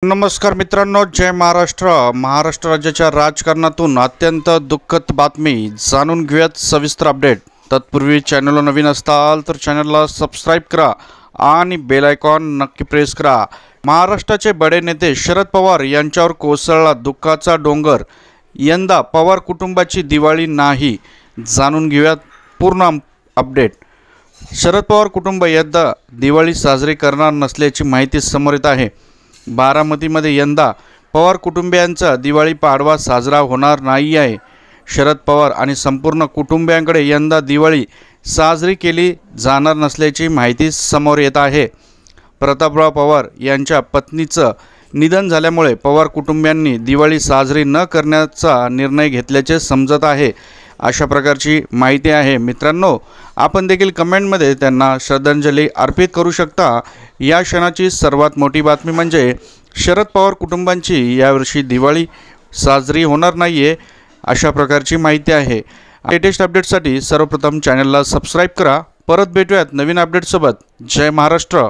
नमस्कार मित्रांनो, जय महाराष्ट्र। महाराष्ट्र राज्याच्या राजकारणातून अत्यंत दुःखद बातमी जाणून घेऊयात सविस्तर अपडेट। तत्पूर्वी चॅनलला नवीन असताल तर चॅनलला सबस्क्राइब करा आणि बेल आयकॉन नक्की प्रेस करा। महाराष्ट्राचे बडे नेते शरद पवार यांच्यावर कोसळला दुःखाचा डोंगर। यंदा पवार कुटुंबाची दिवाळी नाही, जाणून घेऊयात पूर्ण अपडेट। शरद पवार कुटुंब यंदा दिवाळी साजरी करणार नसल्याची माहिती समोर येत आहे। बारामतीमध्ये यंदा पवार कुटुंबियांचा दिवाळी पाडवा साजरा होणार नाही आहे। शरद पवार आणि संपूर्ण कुटुंबियांकडे यंदा दिवाळी साजरी केली जाणार नसल्याची माहिती समोर येत आहे। प्रतापराव पवार यांच्या पत्नीचं निधन झाल्यामुळे पवार कुटुंबियांनी दिवाळी साजरी न करण्याचा निर्णय घेतल्याचे समजत आहे, अशा प्रकारची माहिती आहे। मित्रांनो, आपण देखील कमेंटमध्ये त्यांना श्रद्धांजली अर्पित करू शकता। या क्षणाची सर्वात मोठी बातमी म्हणजे शरद पवार कुटुंबांची यावर्षी दिवाळी साजरी होणार नाहीये, अशा प्रकारची माहिती आहे। लेटेस्ट अपडेटसाठी सर्वप्रथम चॅनलला सबस्क्राइब करा। परत भेटूयात नवीन अपडेटसोबत। जय महाराष्ट्र।